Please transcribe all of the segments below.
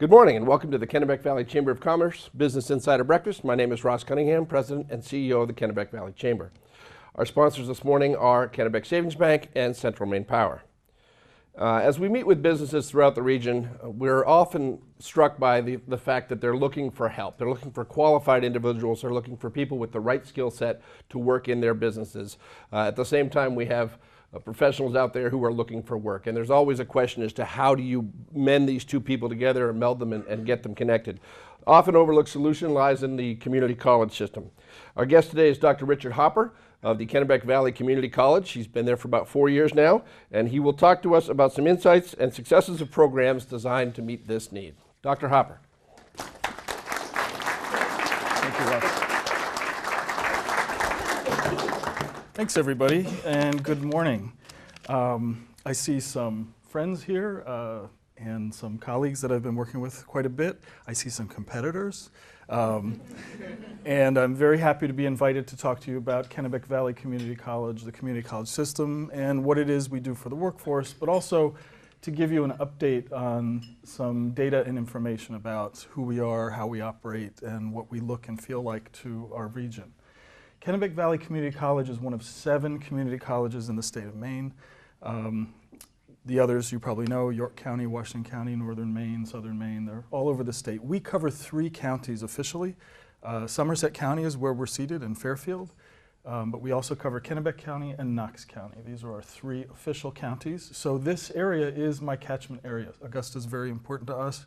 Good morning and welcome to the Kennebec Valley Chamber of Commerce Business Insider Breakfast. My name is Ross Cunningham, President and CEO of the Kennebec Valley Chamber. Our sponsors this morning are Kennebec Savings Bank and Central Maine Power. As we meet with businesses throughout the region, we're often struck by the fact that they're looking for help. They're looking for qualified individuals. They're looking for people with the right skill set to work in their businesses. At the same time, we have professionals out there who are looking for work. And there's always a question as to how do you mend these two people together and meld them and get them connected. Often overlooked solution lies in the community college system. Our guest today is Dr. Richard Hopper of the Kennebec Valley Community College. He's been there for about 4 years now, and he will talk to us about some insights and successes of programs designed to meet this need. Dr. Hopper. Thank you, Ross. Thanks, everybody, and good morning. I see some friends here and some colleagues that I've been working with quite a bit. I see some competitors. And I'm very happy to be invited to talk to you about Kennebec Valley Community College, the community college system, and what it is we do for the workforce, but also to give you an update on some data and information about who we are, how we operate, and what we look and feel like to our region. Kennebec Valley Community College is one of 7 community colleges in the state of Maine. The others you probably know: York County, Washington County, Northern Maine, Southern Maine. They're all over the state. We cover 3 counties officially. Somerset County is where we're seated in Fairfield, but we also cover Kennebec County and Knox County. These are our 3 official counties. So this area is my catchment area. Augusta is very important to us,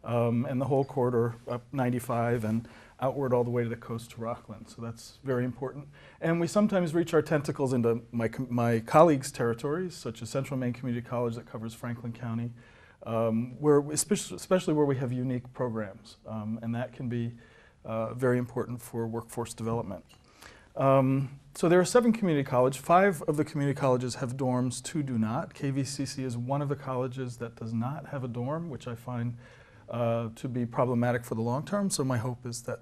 and the whole corridor up 95 and outward all the way to the coast to Rockland. So that's very important. And we sometimes reach our tentacles into my colleagues' territories, such as Central Maine Community College that covers Franklin County, especially where we have unique programs. And that can be very important for workforce development. So there are 7 community colleges. 5 of the community colleges have dorms, 2 do not. KVCC is one of the colleges that does not have a dorm, which I find to be problematic for the long term. So my hope is that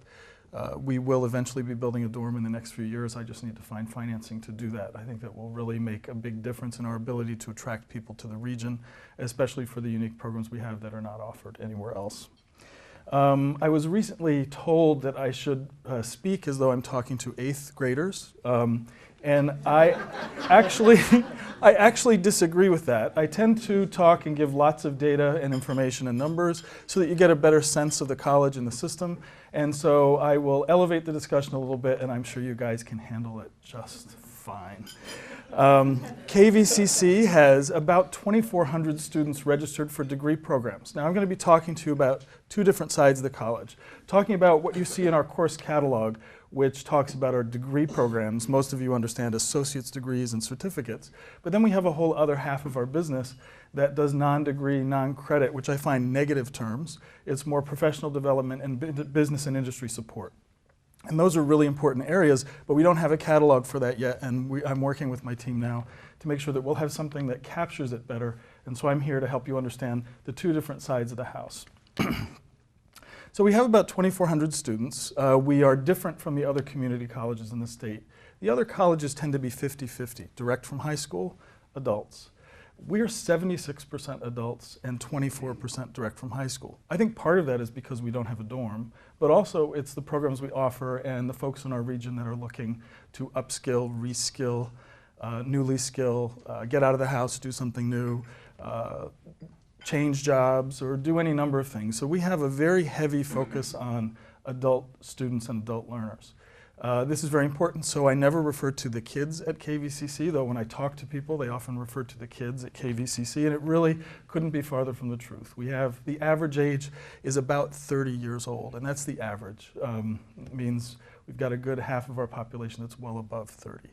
we will eventually be building a dorm in the next few years. I just need to find financing to do that. I think that will really make a big difference in our ability to attract people to the region, especially for the unique programs we have that are not offered anywhere else. I was recently told that I should speak as though I'm talking to 8th graders. And I actually disagree with that. I tend to talk and give lots of data and information and numbers so that you get a better sense of the college and the system. And so I will elevate the discussion a little bit, and I'm sure you guys can handle it just fine. KVCC has about 2,400 students registered for degree programs. Now I'm going to be talking to you about 2 different sides of the college. Talking about what you see in our course catalog, which talks about our degree programs. Most of you understand associate's degrees and certificates. But then we have a whole other half of our business that does non-degree, non-credit, which I find negative terms. It's more professional development and business and industry support. And those are really important areas, but we don't have a catalog for that yet, and I'm working with my team now to make sure that we'll have something that captures it better. And so I'm here to help you understand the 2 different sides of the house. So we have about 2,400 students. We are different from the other community colleges in the state. The other colleges tend to be 50-50, direct from high school, adults. We are 76% adults and 24% direct from high school. I think part of that is because we don't have a dorm, but also it's the programs we offer and the folks in our region that are looking to upskill, reskill, newly skill, get out of the house, do something new, change jobs, or do any number of things. So we have a very heavy focus on adult students and adult learners. This is very important, so I never refer to the kids at KVCC, though when I talk to people, they often refer to the kids at KVCC, and it really couldn't be farther from the truth. We have, the average age is about 30 years old, and that's the average. It means we've got a good half of our population that's well above 30.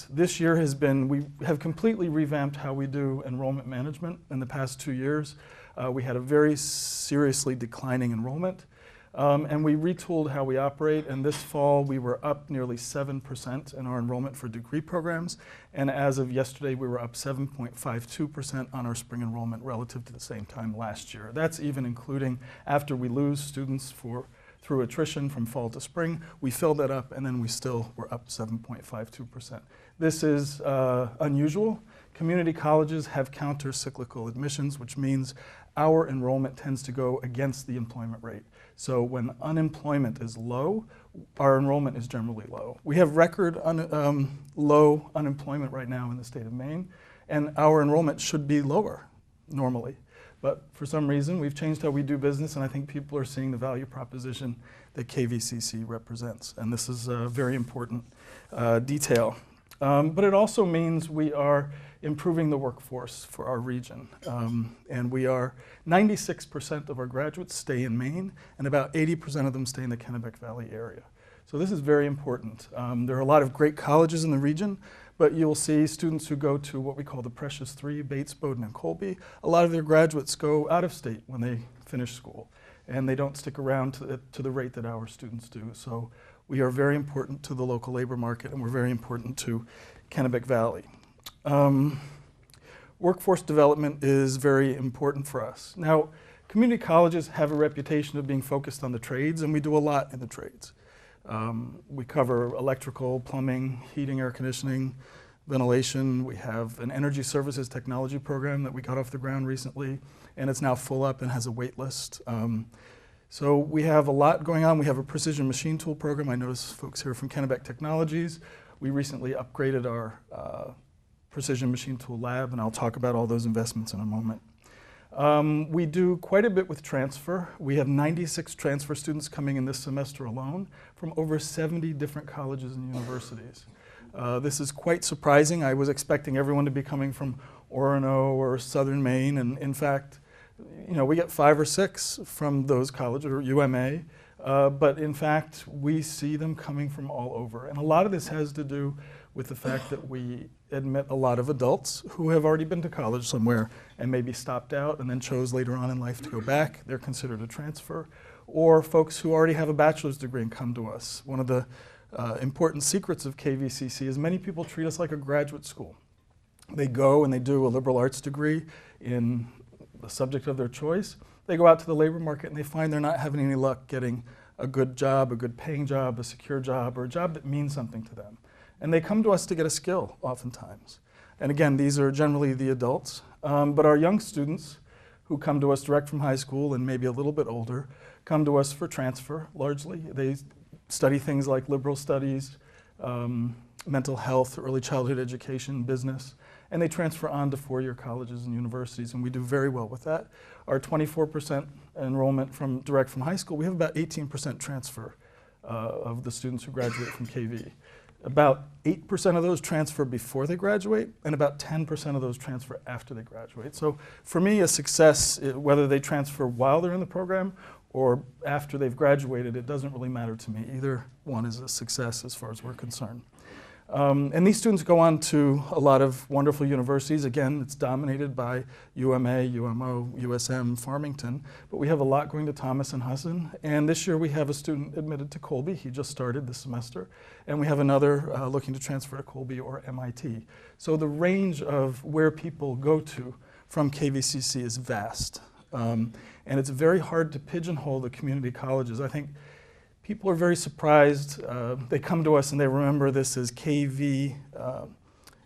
This year we have completely revamped how we do enrollment management in the past 2 years. We had a very seriously declining enrollment, and we retooled how we operate, and this fall we were up nearly 7% in our enrollment for degree programs, and as of yesterday we were up 7.52% on our spring enrollment relative to the same time last year. That's even including after we lose students through attrition from fall to spring. We filled that up, and then we still were up 7.52%. This is unusual. Community colleges have counter-cyclical admissions, which means our enrollment tends to go against the employment rate. So when unemployment is low, our enrollment is generally low. We have record low unemployment right now in the state of Maine, and our enrollment should be lower normally. But for some reason, we've changed how we do business, and I think people are seeing the value proposition that KVCC represents. And this is a very important detail. But it also means we are improving the workforce for our region. And we are, 96% of our graduates stay in Maine, and about 80% of them stay in the Kennebec Valley area. So this is very important. There are a lot of great colleges in the region, but you'll see students who go to what we call the Precious Three, Bates, Bowdoin, and Colby. A lot of their graduates go out of state when they finish school, and they don't stick around to the rate that our students do. So we are very important to the local labor market, and we're very important to Kennebec Valley. Workforce development is very important for us. Now, community colleges have a reputation of being focused on the trades, and we do a lot in the trades. We cover electrical, plumbing, heating, air conditioning, ventilation. We have an energy services technology program that we got off the ground recently, and it's now full up and has a wait list. So we have a lot going on. We have a precision machine tool program. I notice folks here from Kennebec Technologies. We recently upgraded our precision machine tool lab, and I'll talk about all those investments in a moment. We do quite a bit with transfer. We have 96 transfer students coming in this semester alone from over 70 different colleges and universities. This is quite surprising. I was expecting everyone to be coming from Orono or Southern Maine, and in fact, you know, we get 5 or 6 from those colleges, or UMA, but in fact, we see them coming from all over. And a lot of this has to do with the fact that we admit a lot of adults who have already been to college somewhere and maybe stopped out and then chose later on in life to go back. They're considered a transfer. Or folks who already have a bachelor's degree and come to us. One of the important secrets of KVCC is many people treat us like a graduate school. They go and they do a liberal arts degree in the subject of their choice. They go out to the labor market and they find they're not having any luck getting a good job, a good paying job, a secure job, or a job that means something to them. And they come to us to get a skill oftentimes. And again, these are generally the adults, but our young students who come to us direct from high school and maybe a little bit older come to us for transfer largely. They study things like liberal studies, mental health, early childhood education, business, and they transfer on to four-year colleges and universities, and we do very well with that. Our 24% enrollment from direct from high school, we have about 18% transfer of the students who graduate from KV. About 8% of those transfer before they graduate, and about 10% of those transfer after they graduate. So for me, a success, whether they transfer while they're in the program or after they've graduated, it doesn't really matter to me. Either one is a success as far as we're concerned. And these students go on to a lot of wonderful universities. Again, it's dominated by UMA, UMO, USM, Farmington, but we have a lot going to Thomas and Hudson. And this year we have a student admitted to Colby. He just started this semester. And we have another looking to transfer to Colby or MIT. So the range of where people go to from KVCC is vast. And it's very hard to pigeonhole the community colleges. I think people are very surprised. They come to us and they remember this as KV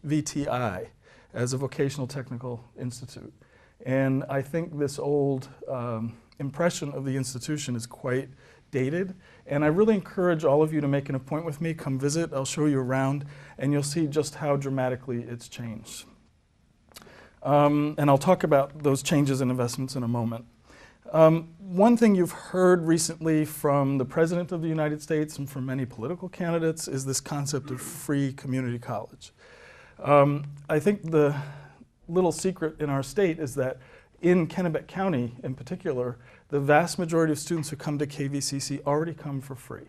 VTI, as a vocational technical institute. And I think this old impression of the institution is quite dated. And I really encourage all of you to make an appointment with me. Come visit. I'll show you around, and you'll see just how dramatically it's changed. And I'll talk about those changes and investments in a moment. One thing you've heard recently from the President of the United States and from many political candidates is this concept of free community college. I think the little secret in our state is that in Kennebec County in particular, the vast majority of students who come to KVCC already come for free.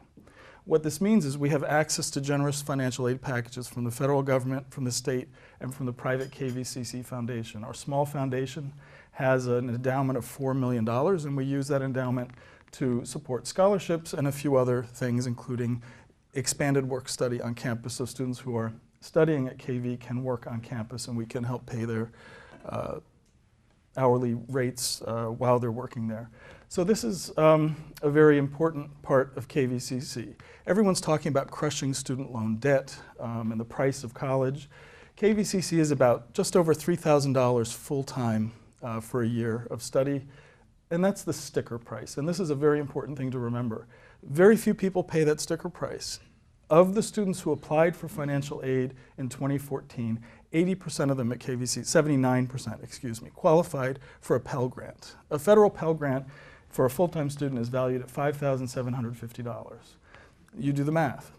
What this means is we have access to generous financial aid packages from the federal government, from the state, and from the private KVCC Foundation. Our small foundation has an endowment of $4 million, and we use that endowment to support scholarships and a few other things, including expanded work study on campus, so students who are studying at KV can work on campus, and we can help pay their hourly rates while they're working there. So this is a very important part of KVCC. Everyone's talking about crushing student loan debt and the price of college. KVCC is about just over $3,000 full-time for a year of study, and that's the sticker price. And this is a very important thing to remember. Very few people pay that sticker price. Of the students who applied for financial aid in 2014, 80% of them at KVC, 79%, excuse me, qualified for a Pell Grant. A federal Pell Grant for a full-time student is valued at $5,750. You do the math.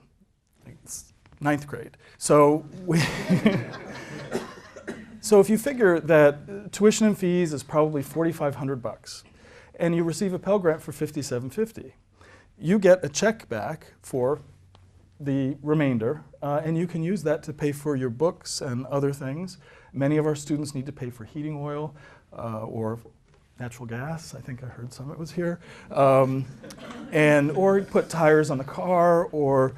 It's ninth grade. So so if you figure that tuition and fees is probably $4,500 and you receive a Pell Grant for $5,750, you get a check back for the remainder, and you can use that to pay for your books and other things. Many of our students need to pay for heating oil or natural gas. I think I heard some of it was here. Or put tires on the car, or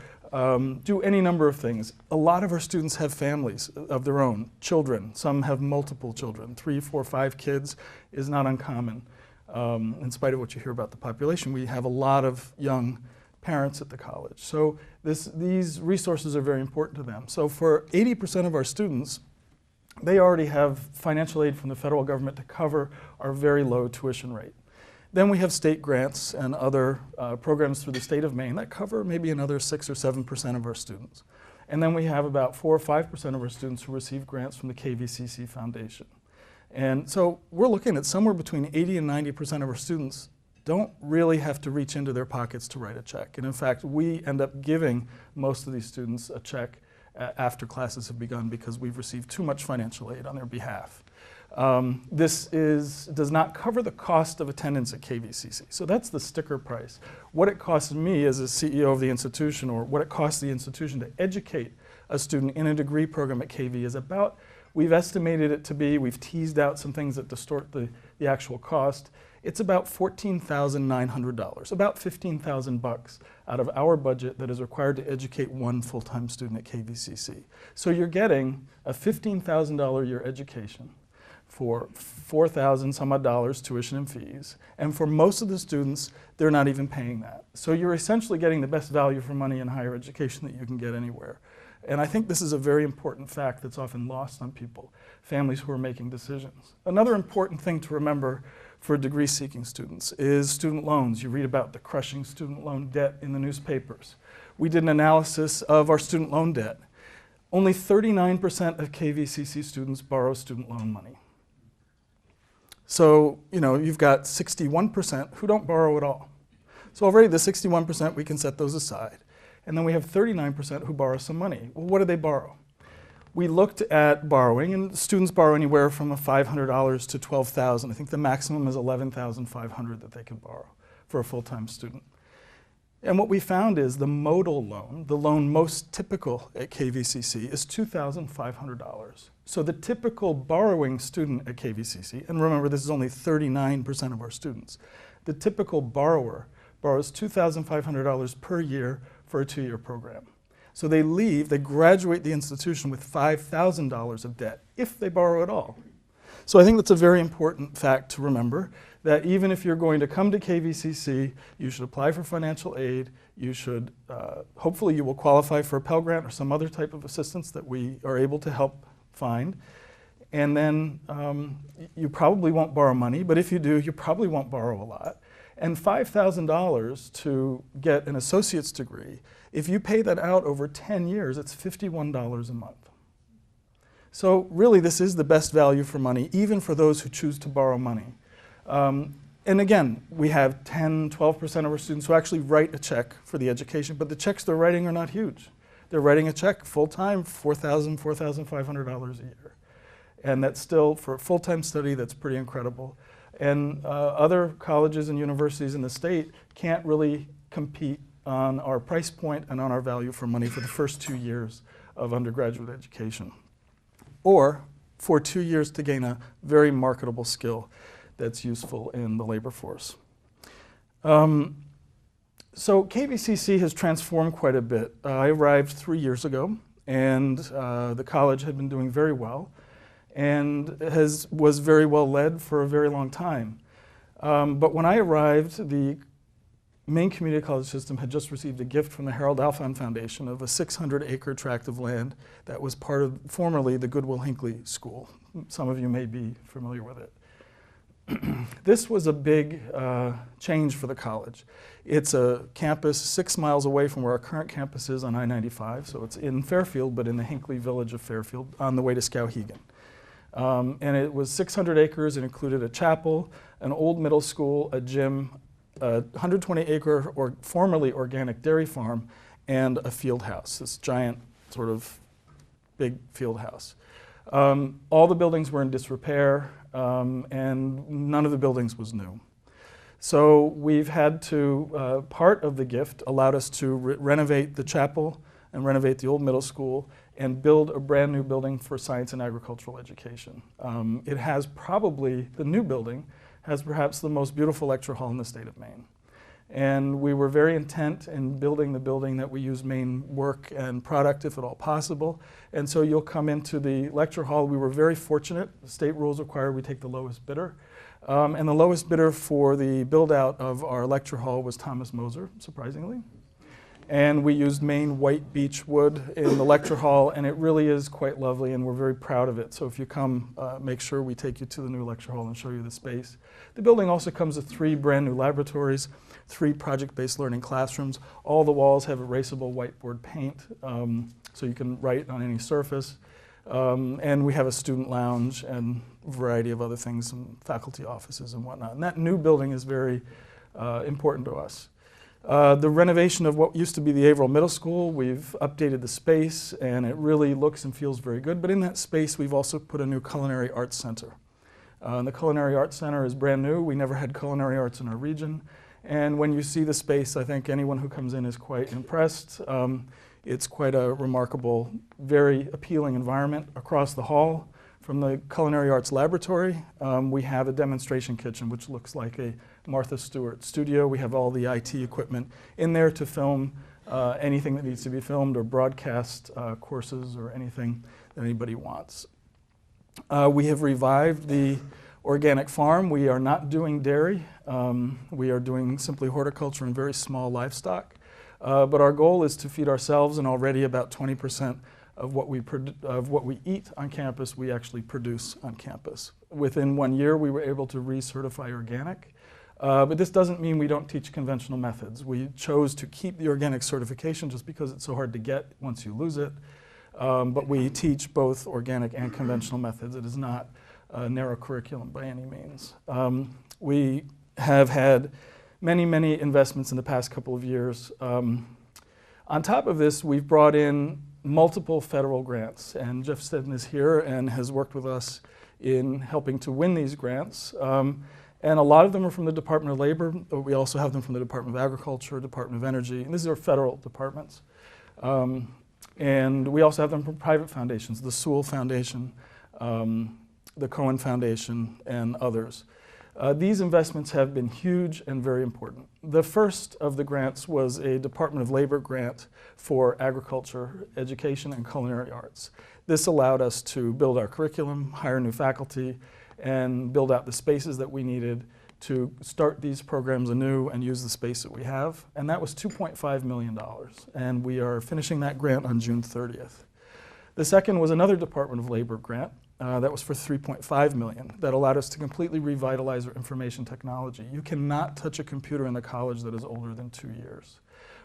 do any number of things. A lot of our students have families of their own, children. Some have multiple children. 3, 4, 5 kids is not uncommon. In spite of what you hear about the population, we have a lot of young parents at the college. So these resources are very important to them. So for 80% of our students, they already have financial aid from the federal government to cover our very low tuition rate. Then we have state grants and other programs through the state of Maine that cover maybe another 6 or 7% of our students. And then we have about 4 or 5% of our students who receive grants from the KVCC Foundation. And so we're looking at somewhere between 80 and 90% of our students don't really have to reach into their pockets to write a check. And in fact, we end up giving most of these students a check after classes have begun because we've received too much financial aid on their behalf. This does not cover the cost of attendance at KVCC. So that's the sticker price. What it costs me as a CEO of the institution, or what it costs the institution to educate a student in a degree program at KV is about, we've estimated it to be, we've teased out some things that distort the actual cost. It's about $14,900, about $15,000 out of our budget that is required to educate one full-time student at KVCC. So you're getting a $15,000 a year education for $4,000 some odd dollars tuition and fees, and for most of the students, they're not even paying that. So you're essentially getting the best value for money in higher education that you can get anywhere. And I think this is a very important fact that's often lost on people, families who are making decisions. Another important thing to remember for degree-seeking students is student loans. You read about the crushing student loan debt in the newspapers. We did an analysis of our student loan debt. Only 39% of KVCC students borrow student loan money. So, you've got 61% who don't borrow at all. So already the 61%, we can set those aside. And then we have 39% who borrow some money. Well, what do they borrow? We looked at borrowing, and students borrow anywhere from $500 to $12,000. I think the maximum is $11,500 that they can borrow for a full-time student. And what we found is the modal loan, the loan most typical at KVCC, is $2,500. So the typical borrowing student at KVCC, and remember this is only 39% of our students, the typical borrower borrows $2,500 per year for a 2-year program. So they graduate the institution with $5,000 of debt, if they borrow at all. So I think that's a very important fact to remember, that even if you're going to come to KVCC, you should apply for financial aid, you should, hopefully you will qualify for a Pell Grant or some other type of assistance that we are able to help find. And then you probably won't borrow money, but if you do, you probably won't borrow a lot. And $5,000 to get an associate's degree, if you pay that out over 10 years, it's $51 a month. So really, this is the best value for money, even for those who choose to borrow money. And again, we have 10, 12% of our students who actually write a check for the education, but the checks they're writing are not huge. They're writing a check full-time, $4,000, $4,500 a year. And that's still, for a full-time study, that's pretty incredible. And other colleges and universities in the state can't really compete on our price point and on our value for money for the first 2 years of undergraduate education, or for 2 years to gain a very marketable skill that's useful in the labor force. So KVCC has transformed quite a bit. I arrived 3 years ago, and the college had been doing very well, and was very well led for a very long time. But when I arrived, the Maine Community College System had just received a gift from the Harold Alfond Foundation of a 600-acre tract of land that was part of formerly the Goodwill Hinckley School. Some of you may be familiar with it. This was a big change for the college. It's a campus 6 miles away from where our current campus is on I-95, so it's in Fairfield, but in the Hinckley village of Fairfield on the way to Skowhegan. And it was 600 acres. It included a chapel, an old middle school, a gym, a 120-acre or formerly organic dairy farm, and a field house, this giant sort of big field house. All the buildings were in disrepair, and none of the buildings was new. So we've had to, part of the gift allowed us to renovate the chapel and renovate the old middle school and build a brand new building for science and agricultural education. It has probably, the new building has perhaps the most beautiful lecture hall in the state of Maine. And we were very intent in building the building that we use Maine work and product if at all possible. And so you'll come into the lecture hall. We were very fortunate. The state rules require we take the lowest bidder. And the lowest bidder for the build out of our lecture hall was Thomas Moser, surprisingly. And we used Maine white beech wood in the lecture hall, and it really is quite lovely, and we're very proud of it. So if you come, make sure we take you to the new lecture hall and show you the space. The building also comes with 3 brand new laboratories, 3 project-based learning classrooms. All the walls have erasable whiteboard paint, so you can write on any surface. And we have a student lounge and a variety of other things, and faculty offices and whatnot. And that new building is very important to us. The renovation of what used to be the Averill Middle School, we've updated the space, and it really looks and feels very good. But in that space, we've also put a new culinary arts center. The culinary arts center is brand new. We never had culinary arts in our region. And when you see the space, I think anyone who comes in is quite impressed. It's quite a remarkable, very appealing environment. Across the hall from the culinary arts laboratory, we have a demonstration kitchen, which looks like a Martha Stewart studio. We have all the IT equipment in there to film anything that needs to be filmed or broadcast courses or anything that anybody wants. We have revived the organic farm. We are not doing dairy. We are doing simply horticulture and very small livestock. But our goal is to feed ourselves, and already about 20% of what we eat on campus, we actually produce on campus. Within 1 year, we were able to recertify organic. But this doesn't mean we don't teach conventional methods. We chose to keep the organic certification just because it's so hard to get once you lose it. But we teach both organic and conventional methods. It is not a narrow curriculum by any means. We have had many, many investments in the past couple of years. On top of this, we've brought in multiple federal grants, and Jeff Stedden is here and has worked with us in helping to win these grants. And a lot of them are from the Department of Labor, but we also have them from the Department of Agriculture, Department of Energy, and these are federal departments. And we also have them from private foundations, the Sewell Foundation, the Cohen Foundation, and others. These investments have been huge and very important. The first of the grants was a Department of Labor grant for agriculture, education, and culinary arts. This allowed us to build our curriculum, hire new faculty, and build out the spaces that we needed to start these programs anew and use the space that we have. And that was $2.5 million. And we are finishing that grant on June 30th. The second was another Department of Labor grant that was for $3.5 million that allowed us to completely revitalize our information technology. You cannot touch a computer in the college that is older than 2 years.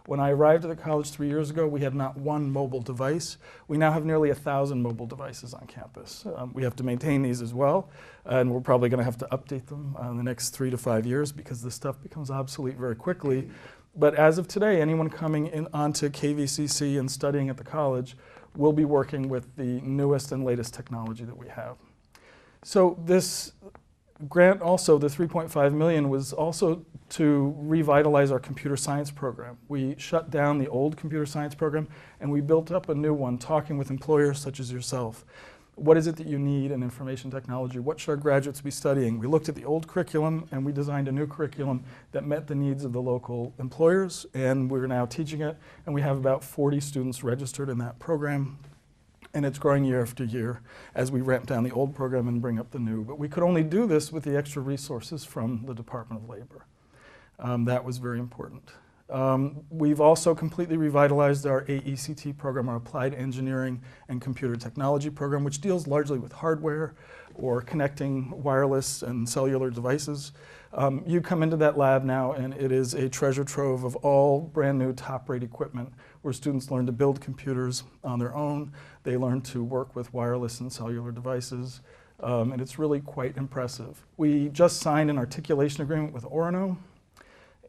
When I arrived at the college 3 years ago, we had not one mobile device. We now have nearly 1,000 mobile devices on campus. We have to maintain these as well, and we're probably going to have to update them in the next 3 to 5 years because this stuff becomes obsolete very quickly. But as of today, anyone coming in onto KVCC and studying at the college will be working with the newest and latest technology that we have. So this grant also, the $3.5 million, was also to revitalize our computer science program. We shut down the old computer science program and we built up a new one, talking with employers such as yourself. What is it that you need in information technology? What should our graduates be studying? We looked at the old curriculum and we designed a new curriculum that met the needs of the local employers, and we're now teaching it, and we have about 40 students registered in that program. And it's growing year after year as we ramp down the old program and bring up the new. But we could only do this with the extra resources from the Department of Labor. That was very important. We've also completely revitalized our AECT program, our Applied Engineering and Computer Technology program, which deals largely with hardware or connecting wireless and cellular devices. You come into that lab now and it is a treasure trove of all brand new top-rate equipment where students learn to build computers on their own. They learn to work with wireless and cellular devices, and it's really quite impressive. We just signed an articulation agreement with Orono,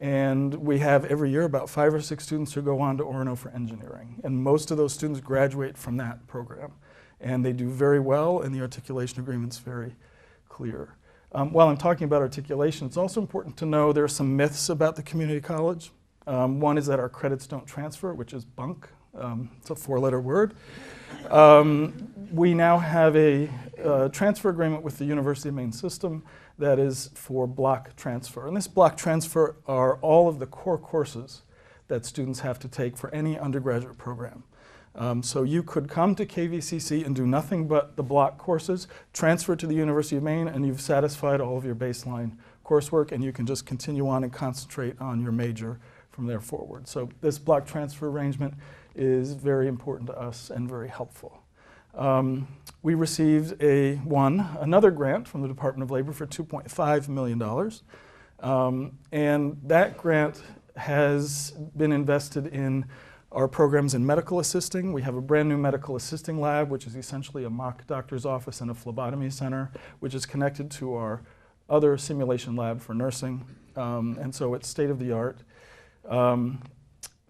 and we have every year about 5 or 6 students who go on to Orono for engineering, and most of those students graduate from that program. And they do very well, and the articulation agreement's very clear. While I'm talking about articulation, it's also important to know there are some myths about the community college. One is that our credits don't transfer, which is bunk. It's a 4-letter word. We now have a transfer agreement with the University of Maine system that is for block transfer. And this block transfer are all of the core courses that students have to take for any undergraduate program. So you could come to KVCC and do nothing but the block courses, transfer to the University of Maine, and you've satisfied all of your baseline coursework, and you can just continue on and concentrate on your major from there forward. So this block transfer arrangement is very important to us and very helpful. We received another grant from the Department of Labor for $2.5 million. And that grant has been invested in our programs in medical assisting. We have a brand new medical assisting lab, which is essentially a mock doctor's office and a phlebotomy center, which is connected to our other simulation lab for nursing. And so it's state of the art.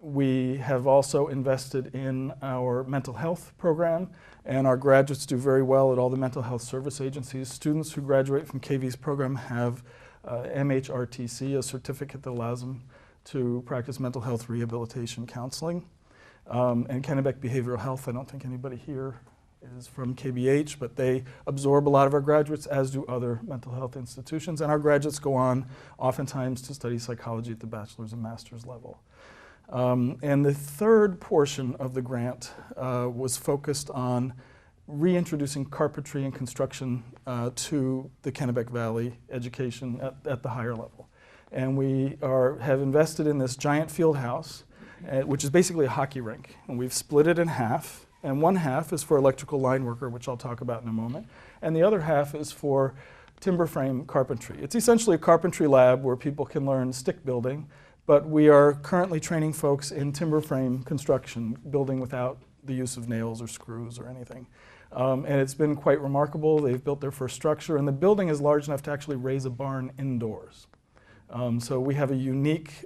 We have also invested in our mental health program, and our graduates do very well at all the mental health service agencies. Students who graduate from KV's program have MHRTC, a certificate that allows them to practice mental health rehabilitation counseling. And Kennebec Behavioral Health, I don't think anybody here is from KBH, but they absorb a lot of our graduates, as do other mental health institutions. And our graduates go on oftentimes to study psychology at the bachelor's and master's level. And the third portion of the grant was focused on reintroducing carpentry and construction to the Kennebec Valley education at the higher level. And we have invested in this giant field house, which is basically a hockey rink. And we've split it in half. And one half is for electrical line worker, which I'll talk about in a moment. And the other half is for timber frame carpentry. It's essentially a carpentry lab where people can learn stick building, but we are currently training folks in timber frame construction, building without the use of nails or screws or anything. And it's been quite remarkable. They've built their first structure, and the building is large enough to actually raise a barn indoors. So we have a unique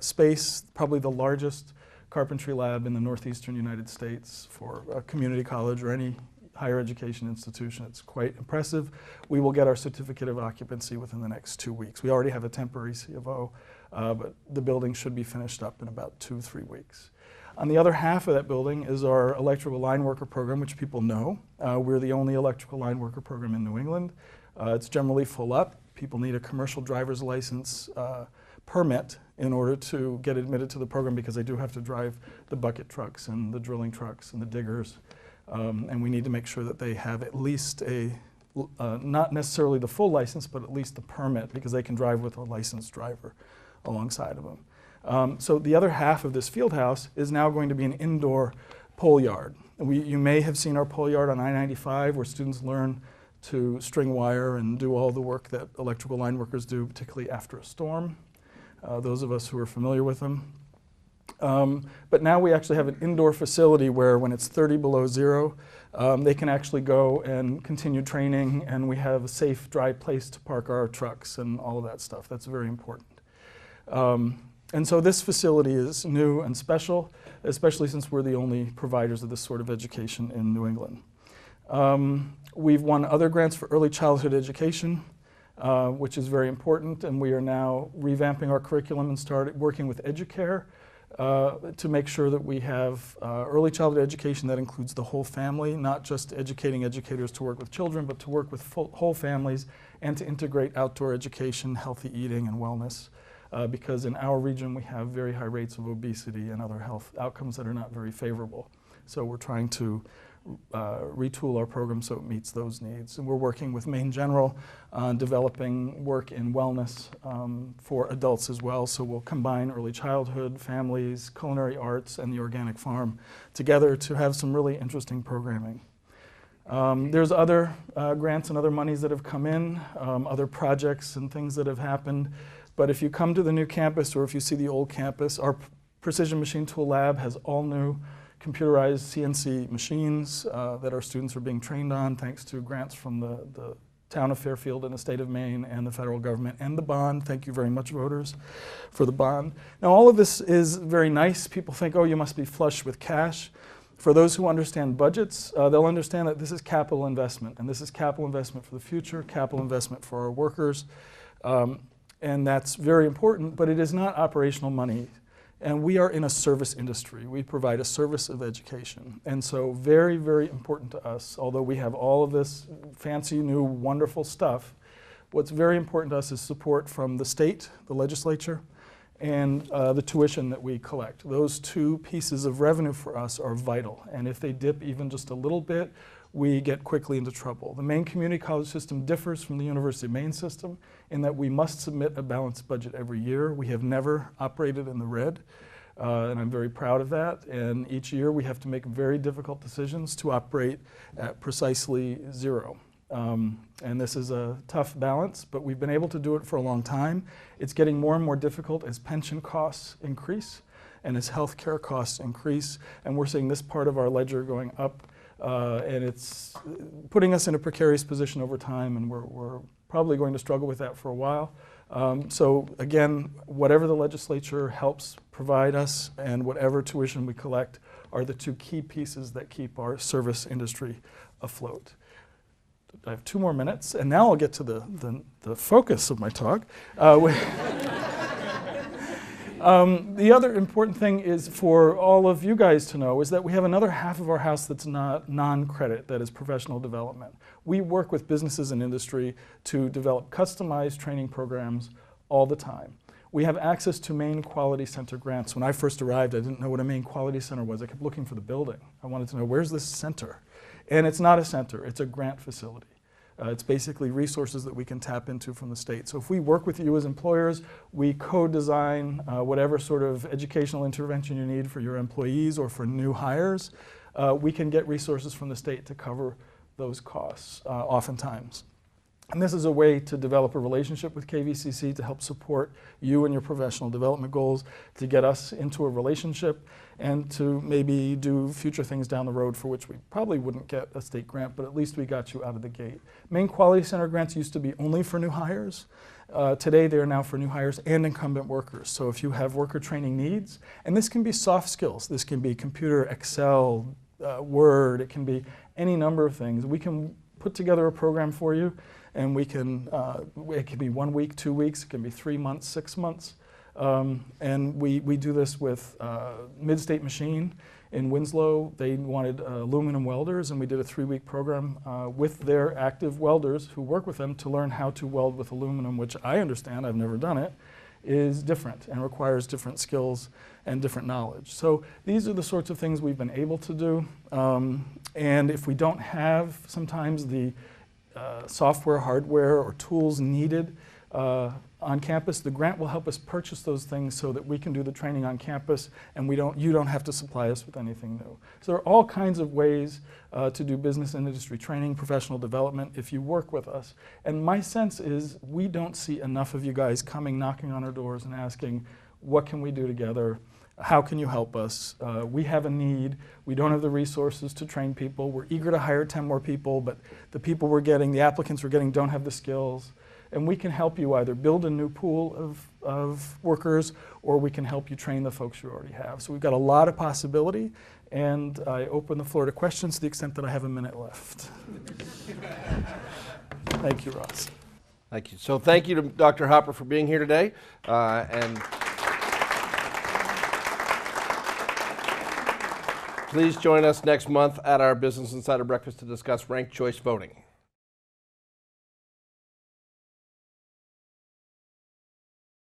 space, probably the largest carpentry lab in the northeastern United States for a community college or any higher education institution. It's quite impressive. We will get our certificate of occupancy within the next 2 weeks. We already have a temporary C of O, but the building should be finished up in about 2-3 weeks. On the other half of that building is our electrical line worker program, which people know. We're the only electrical line worker program in New England. It's generally full up. People need a commercial driver's license permit in order to get admitted to the program, because they do have to drive the bucket trucks and the drilling trucks and the diggers. And we need to make sure that they have at least not necessarily the full license, but at least the permit, because they can drive with a licensed driver alongside of them. So the other half of this field house is now going to be an indoor pole yard. You may have seen our pole yard on I-95, where students learn to string wire and do all the work that electrical line workers do, particularly after a storm, those of us who are familiar with them. But now we actually have an indoor facility where when it's 30 below zero, they can actually go and continue training, and we have a safe, dry place to park our trucks and all of that stuff. That's very important. And so this facility is new and special, especially since we're the only providers of this sort of education in New England. We've won other grants for early childhood education, which is very important, and we are now revamping our curriculum and started working with Educare to make sure that we have early childhood education that includes the whole family, not just educating educators to work with children, but to work with whole families and to integrate outdoor education, healthy eating, and wellness. Because in our region we have very high rates of obesity and other health outcomes that are not very favorable. So we're trying to retool our program so it meets those needs. And we're working with Maine General on developing work in wellness for adults as well. So we'll combine early childhood, families, culinary arts, and the organic farm together to have some really interesting programming. There's other grants and other monies that have come in, other projects and things that have happened. But if you come to the new campus or if you see the old campus, our Precision Machine Tool Lab has all new computerized CNC machines that our students are being trained on thanks to grants from the town of Fairfield and the state of Maine and the federal government and the bond. Thank you very much, voters, for the bond. Now, all of this is very nice. People think, oh, you must be flush with cash. For those who understand budgets, they'll understand that this is capital investment, and this is capital investment for the future, capital investment for our workers, and that's very important, but it is not operational money. And we are in a service industry. We provide a service of education. And so very, very important to us, although we have all of this fancy, new, wonderful stuff, what's very important to us is support from the state, the legislature, and the tuition that we collect. Those two pieces of revenue for us are vital. And if they dip even just a little bit, we get quickly into trouble. The Maine Community College system differs from the University of Maine system in that we must submit a balanced budget every year. We have never operated in the red, and I'm very proud of that. And each year we have to make very difficult decisions to operate at precisely zero. And this is a tough balance, but we've been able to do it for a long time. It's getting more and more difficult as pension costs increase and as health care costs increase, and we're seeing this part of our ledger going up. And it's putting us in a precarious position over time, and we're probably going to struggle with that for a while. So again, whatever the legislature helps provide us and whatever tuition we collect are the two key pieces that keep our service industry afloat. I have 2 more minutes, and now I'll get to the focus of my talk. The other important thing is for all of you guys to know is that we have another half of our house that's not non-credit, that is professional development. We work with businesses and industry to develop customized training programs all the time. We have access to Maine Quality Center grants. When I first arrived, I didn't know what a Maine Quality Center was. I kept looking for the building. I wanted to know, where's this center? And it's not a center, it's a grant facility. It's basically resources that we can tap into from the state. So if we work with you as employers, we co-design whatever sort of educational intervention you need for your employees or for new hires. We can get resources from the state to cover those costs oftentimes. And this is a way to develop a relationship with KVCC to help support you and your professional development goals, to get us into a relationship, and to maybe do future things down the road for which we probably wouldn't get a state grant, but at least we got you out of the gate. Maine Quality Center grants used to be only for new hires. Today they are now for new hires and incumbent workers. So if you have worker training needs, and this can be soft skills, this can be computer, Excel, Word, it can be any number of things. We can put together a program for you, and we can, it can be 1 week, 2 weeks, it can be 3 months, 6 months. And we do this with Mid-State Machine in Winslow. They wanted aluminum welders, and we did a 3-week program with their active welders who work with them to learn how to weld with aluminum, which I understand, I've never done it, is different and requires different skills and different knowledge. So these are the sorts of things we've been able to do. And if we don't have sometimes the software, hardware, or tools needed on campus, the grant will help us purchase those things so that we can do the training on campus, and you don't have to supply us with anything new. So there are all kinds of ways to do business and industry training, professional development, if you work with us. And my sense is we don't see enough of you guys coming, knocking on our doors and asking, what can we do together? How can you help us? We have a need. We don't have the resources to train people. We're eager to hire 10 more people, but the people we're getting, the applicants we're getting, don't have the skills. And we can help you either build a new pool of workers, or we can help you train the folks you already have. So we've got a lot of possibility, and I open the floor to questions to the extent that I have a minute left. Thank you, Ross. Thank you. So thank you to Dr. Hopper for being here today. And please join us next month at our Business Insider Breakfast to discuss ranked choice voting.